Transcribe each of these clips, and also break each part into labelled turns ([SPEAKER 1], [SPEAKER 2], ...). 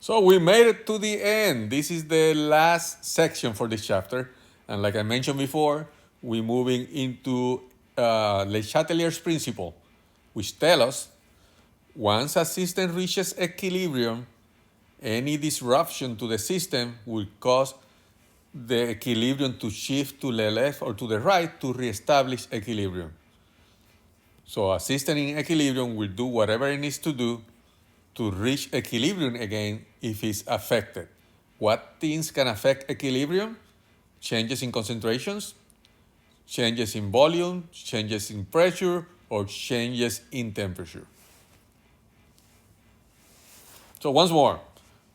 [SPEAKER 1] So we made it to the end. This is the last section for this chapter. And like I mentioned before, we're moving into Le Chatelier's principle, which tells us once a system reaches equilibrium, any disruption to the system will cause the equilibrium to shift to the left or to the right to reestablish equilibrium. So a system in equilibrium will do whatever it needs to do to reach equilibrium again if it's affected. What things can affect equilibrium? Changes in concentrations, changes in volume, changes in pressure, or changes in temperature. So once more,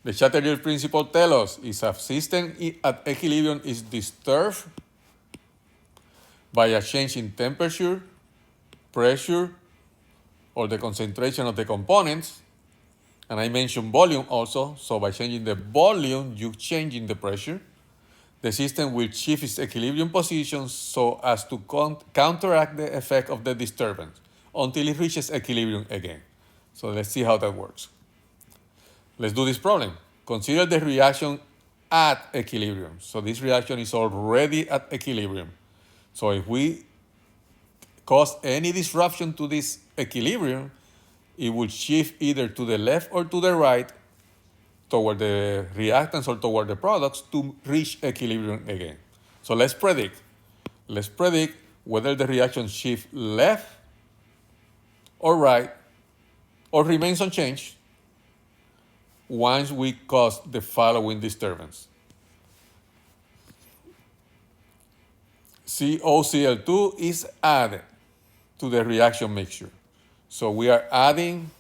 [SPEAKER 1] the Chatelier principle tells us if a system at equilibrium is disturbed by a change in temperature, pressure, or the concentration of the components, and I mentioned volume also, so by changing the volume, you changing the pressure, the system will shift its equilibrium position so as to counteract the effect of the disturbance until it reaches equilibrium again. So let's see how that works. Let's do this problem. Consider the reaction at equilibrium. So this reaction is already at equilibrium. So if we cause any disruption to this equilibrium, it will shift either to the left or to the right toward the reactants or toward the products to reach equilibrium again. So let's predict. Let's predict whether the reaction shifts left or right or remains unchanged once we cause the following disturbance. COCl2 is added to the reaction mixture. So we are adding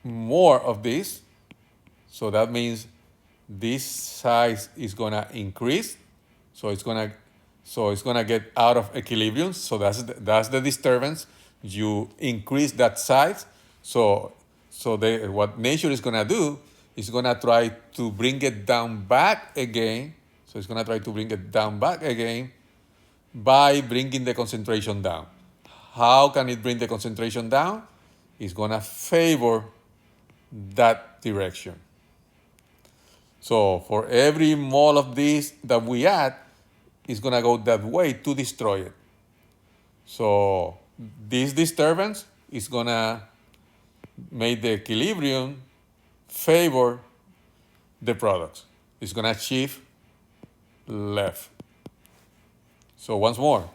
[SPEAKER 1] more of this. So that means this size is gonna increase. So it's gonna get out of equilibrium. So that's the disturbance. You increase that size. So what nature is gonna do is gonna try to bring it down back again. So it's gonna try to bring it down back again by bringing the concentration down. How can it bring the concentration down? It's gonna favor that direction. So for every mole of this that we add, it's gonna go that way to destroy it. So this disturbance is gonna make the equilibrium favor the products. It's gonna shift left. So once more,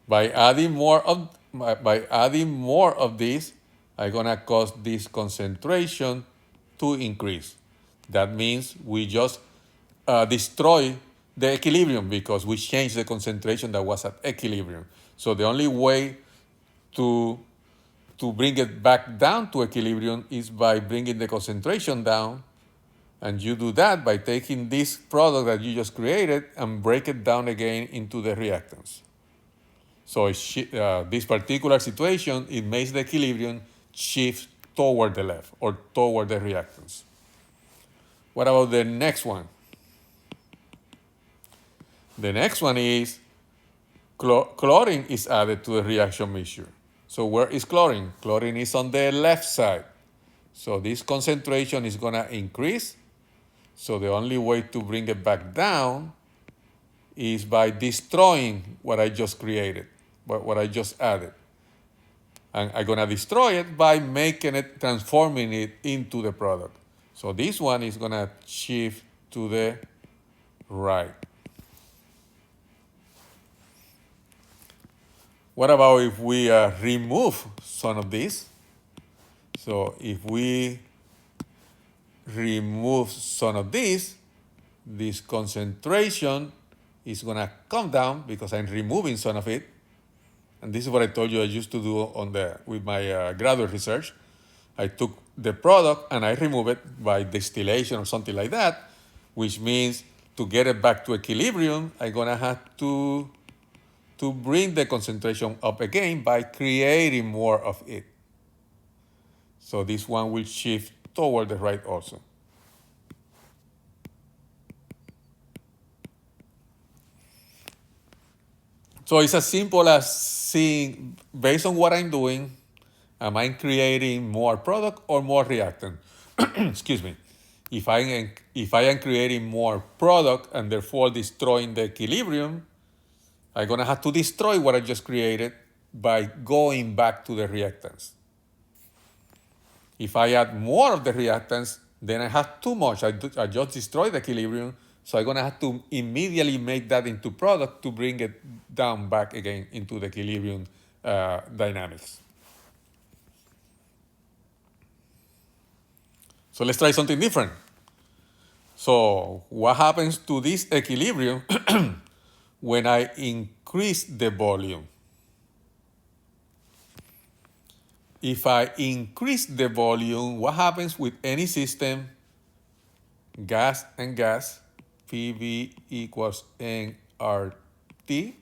[SPEAKER 1] by adding more of this, I'm gonna cause this concentration to increase. That means we just destroy the equilibrium because we changed the concentration that was at equilibrium. So the only way to bring it back down to equilibrium is by bringing the concentration down. And you do that by taking this product that you just created and break it down again into the reactants. So this particular situation, it makes the equilibrium shift toward the left or toward the reactants. What about the next one? The next one is chlorine is added to the reaction mixture. So where is chlorine? Chlorine is on the left side. So this concentration is gonna increase. So the only way to bring it back down is by destroying what I just created, what I just added. And I'm gonna destroy it by transforming it into the product. So this one is gonna shift to the right. What about if we remove some of this? So if we remove some of this concentration is gonna come down because I'm removing some of it. And this is what I told you I used to do with my graduate research. I took the product and I remove it by distillation or something like that, which means to get it back to equilibrium, I'm gonna have to bring the concentration up again by creating more of it. So this one will shift toward the right also. So it's as simple as seeing, based on what I'm doing, am I creating more product or more reactant? Excuse me. If I am creating more product and therefore destroying the equilibrium, I'm gonna have to destroy what I just created by going back to the reactants. If I add more of the reactants, then I have too much. I just destroyed the equilibrium, so I'm gonna have to immediately make that into product to bring it down back again into the equilibrium dynamics. So let's try something different. So what happens to this equilibrium when I increase the volume? If I increase the volume, what happens with any system, gas and gas, PV equals nRT.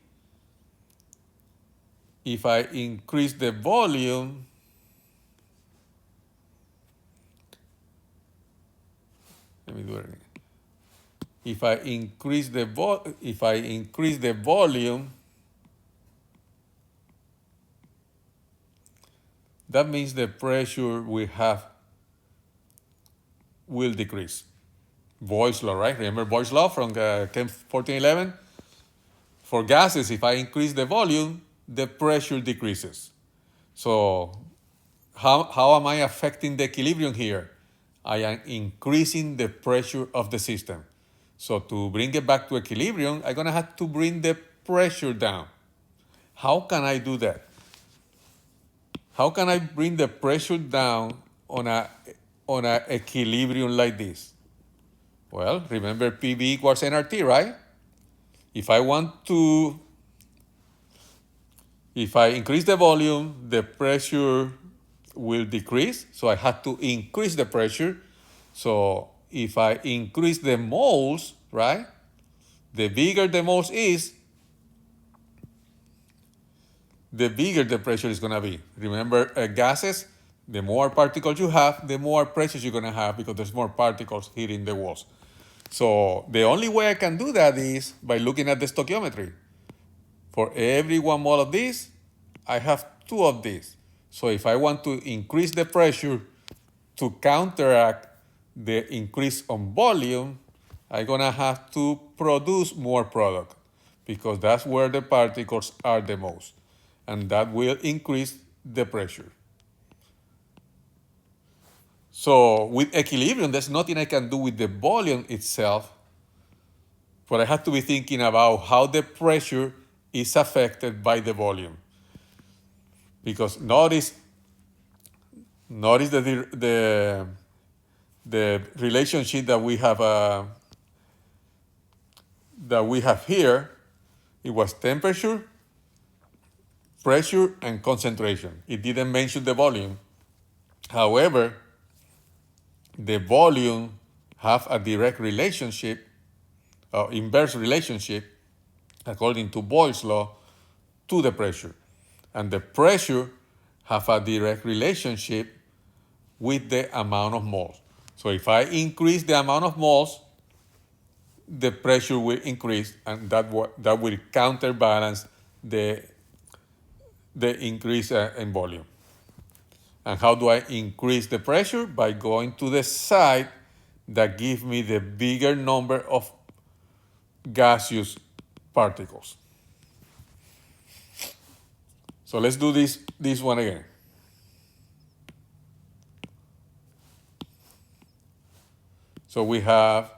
[SPEAKER 1] If I increase the volume, let me do it again. If I increase the volume, that means the pressure we have will decrease. Boyle's law, right? Remember Boyle's law from Chem 1411? For gases, if I increase the volume, the pressure decreases. So how am I affecting the equilibrium here? I am increasing the pressure of the system. So to bring it back to equilibrium, I'm gonna have to bring the pressure down. How can I do that? How can I bring the pressure down on a equilibrium like this? Well, remember PV equals nRT, right? If I increase the volume, the pressure will decrease. So I have to increase the pressure. So if I increase the moles, right? The bigger the moles is, the bigger the pressure is going to be. Remember, gases, the more particles you have, the more pressure you're going to have because there's more particles hitting the walls. So the only way I can do that is by looking at the stoichiometry. For every 1 mole of this, I have 2 of this. So if I want to increase the pressure to counteract the increase on volume, I'm going to have to produce more product because that's where the particles are the most. And that will increase the pressure. So with equilibrium, there's nothing I can do with the volume itself, but I have to be thinking about how the pressure is affected by the volume. Because notice the relationship that we have here. It was temperature, pressure, and concentration. It didn't mention the volume. However, the volume have a direct relationship, inverse relationship, according to Boyle's law, to the pressure. And the pressure have a direct relationship with the amount of moles. So if I increase the amount of moles, the pressure will increase, and that will counterbalance the increase in volume. And how do I increase the pressure? By going to the side that gives me the bigger number of gaseous particles. So let's do this one again. So we have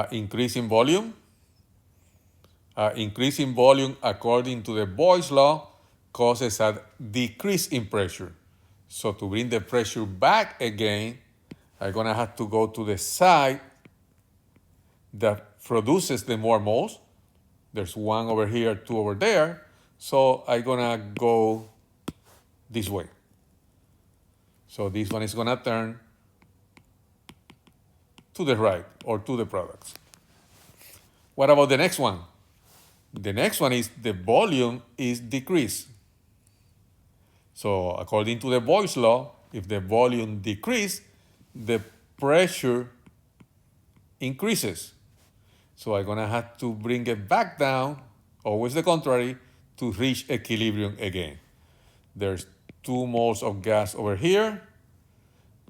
[SPEAKER 1] increase in volume. Increase in volume, according to the Boyle's law, causes a decrease in pressure. So to bring the pressure back again, I'm going to have to go to the side that produces the more moles. There's 1 over here, 2 over there. So I'm going to go this way. So this one is going to turn to the right or to the products. What about the next one? The next one is the volume is decreased. So according to the Boyle's law, if the volume decreases, the pressure increases. So I'm going to have to bring it back down, always the contrary, to reach equilibrium again. There's 2 moles of gas over here.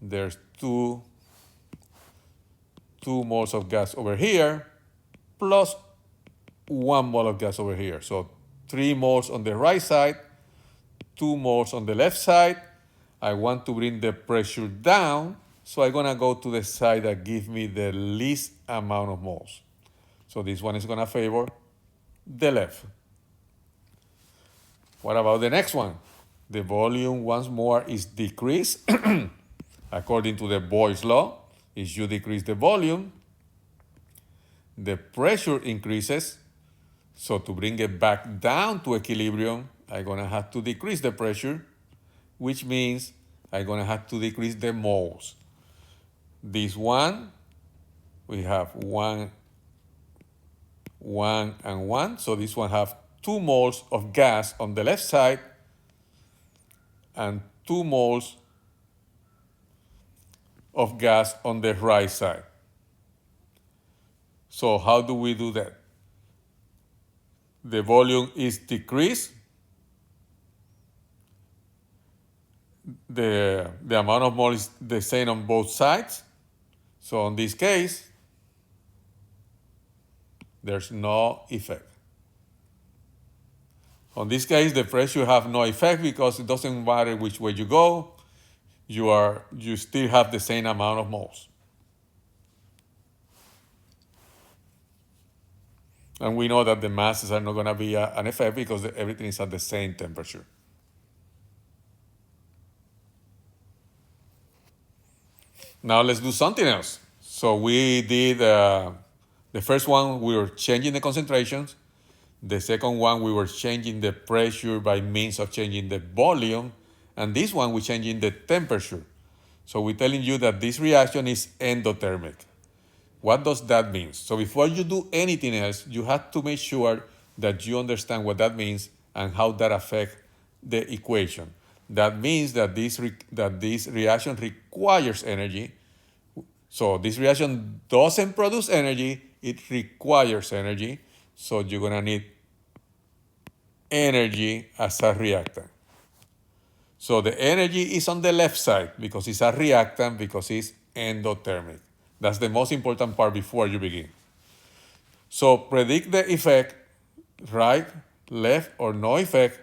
[SPEAKER 1] There's two moles of gas over here, plus 1 mole of gas over here. So 3 moles on the right side, 2 moles on the left side. I want to bring the pressure down, so I'm gonna go to the side that gives me the least amount of moles. So this one is gonna favor the left. What about the next one? The volume once more is decreased. According to the Boyle's law, if you decrease the volume, the pressure increases. So to bring it back down to equilibrium, I'm gonna have to decrease the pressure, which means I'm gonna have to decrease the moles. This one, we have 1, 1, and 1. So this one have 2 moles of gas on the left side and 2 moles of gas on the right side. So how do we do that? The volume is decreased. The amount of moles is the same on both sides. So in this case, there's no effect. On this case, the pressure have no effect because it doesn't matter which way you go, you still have the same amount of moles. And we know that the masses are not going to be an effect because everything is at the same temperature. Now let's do something else. So we did the first one, we were changing the concentrations. The second one, we were changing the pressure by means of changing the volume. And this one, we're changing the temperature. So we're telling you that this reaction is endothermic. What does that mean? So before you do anything else, you have to make sure that you understand what that means and how that affects the equation. That means that this reaction requires energy. So this reaction doesn't produce energy, it requires energy. So you're gonna need energy as a reactant. So the energy is on the left side because it's a reactant, because it's endothermic. That's the most important part before you begin. So predict the effect, right, left, or no effect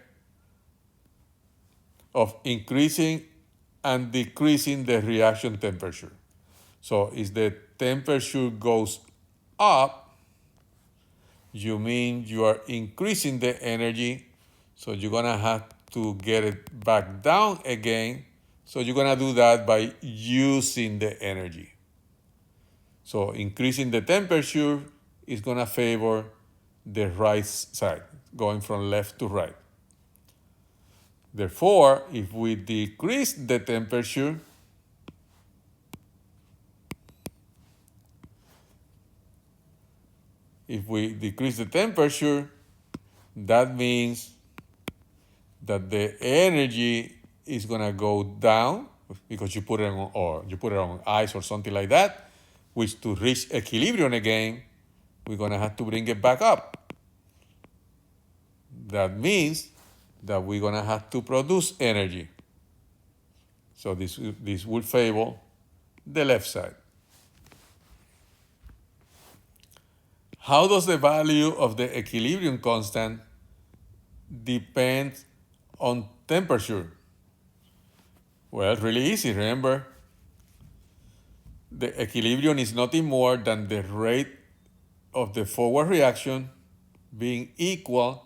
[SPEAKER 1] of increasing and decreasing the reaction temperature. So if the temperature goes up, you mean you are increasing the energy, so you're gonna have to get it back down again. So you're gonna do that by using the energy. So increasing the temperature is gonna favor the right side, going from left to right. Therefore, if we decrease the temperature, that means that the energy is gonna go down because you put it on ice or something like that, which to reach equilibrium again, we're gonna have to bring it back up. That means that we're gonna have to produce energy. So this will favor the left side. How does the value of the equilibrium constant depend on temperature? Well, really easy, remember. The equilibrium is nothing more than the rate of the forward reaction being equal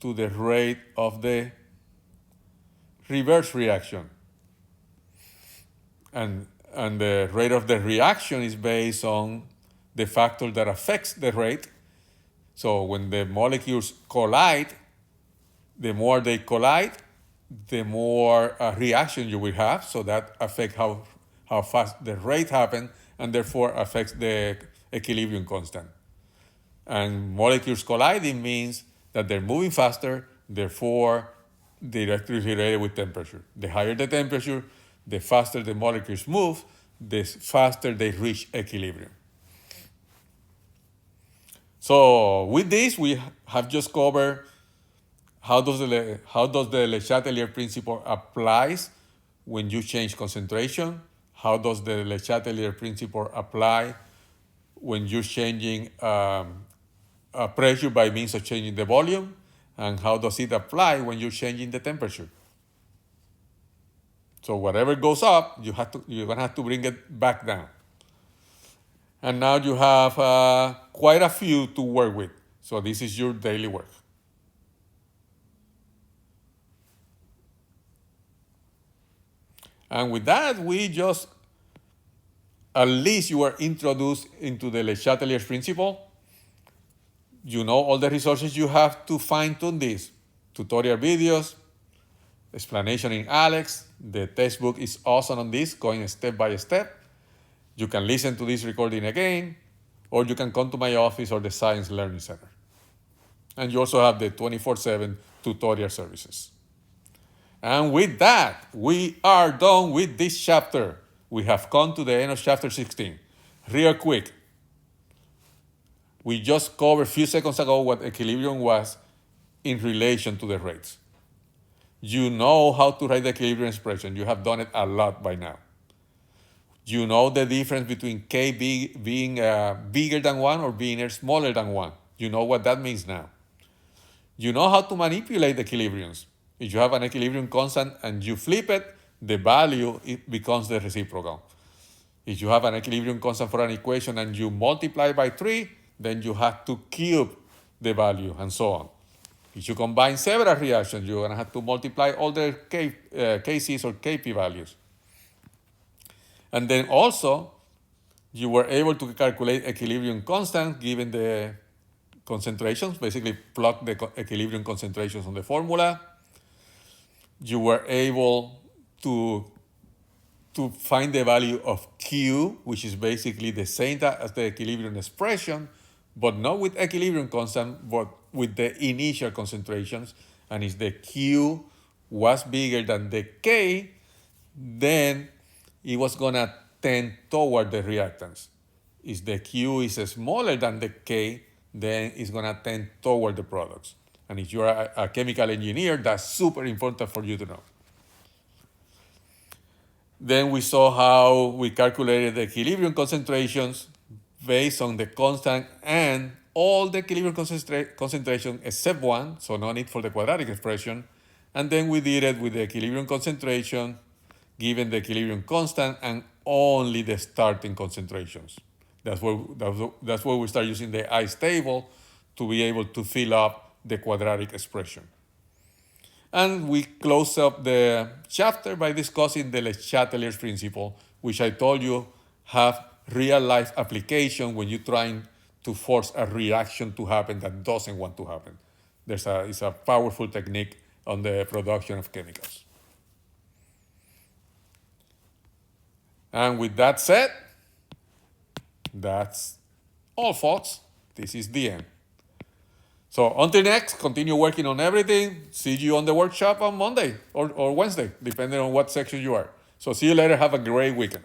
[SPEAKER 1] to the rate of the reverse reaction. And the rate of the reaction is based on the factor that affects the rate. So when the molecules collide, the more they collide, the more reaction you will have. So that affects how fast the rate happens, and therefore affects the equilibrium constant. And molecules colliding means that they're moving faster, therefore directly related with temperature. The higher the temperature, the faster the molecules move, the faster they reach equilibrium. So with this, we have just covered how does the Le Chatelier principle applies when you change concentration? How does the Le Chatelier principle apply when you're changing pressure by means of changing the volume? And how does it apply when you're changing the temperature? So whatever goes up, you're gonna have to bring it back down. And now you have quite a few to work with. So this is your daily work. And with that, we just, at least you are introduced into the Le Chatelier's principle. You know all the resources you have to fine tune this. Tutorial videos, explanation in Alex. The textbook is awesome on this, going step by step. You can listen to this recording again, or you can come to my office or the Science Learning Center. And you also have the 24/7 tutorial services. And with that, we are done with this chapter. We have come to the end of chapter 16. Real quick, we just covered a few seconds ago what equilibrium was in relation to the rates. You know how to write the equilibrium expression. You have done it a lot by now. You know the difference between K being bigger than 1 or being smaller than 1. You know what that means now. You know how to manipulate the equilibriums. If you have an equilibrium constant and you flip it, the value it becomes the reciprocal. If you have an equilibrium constant for an equation and you multiply by 3, then you have to cube the value and so on. If you combine several reactions, you're going to have to multiply all the Kc's or Kp values. And then also, you were able to calculate equilibrium constant given the concentrations, basically plug the equilibrium concentrations on the formula. You were able to find the value of Q, which is basically the same as the equilibrium expression, but not with equilibrium constant, but with the initial concentrations. And if the Q was bigger than the K, then it was gonna tend toward the reactants. If the Q is smaller than the K, then it's gonna tend toward the products. And if you're a chemical engineer, that's super important for you to know. Then we saw how we calculated the equilibrium concentrations based on the constant and all the equilibrium concentration except 1, so no need for the quadratic expression. And then we did it with the equilibrium concentration given the equilibrium constant and only the starting concentrations. That's where we start using the ice table to be able to fill up the quadratic expression. And we close up the chapter by discussing the Le Chatelier's principle, which I told you have real-life application when you're trying to force a reaction to happen that doesn't want to happen. It's a powerful technique on the production of chemicals. And with that said, that's all, folks. This is the end. So until next, continue working on everything. See you on the workshop on Monday or Wednesday, depending on what section you are. So see you later. Have a great weekend.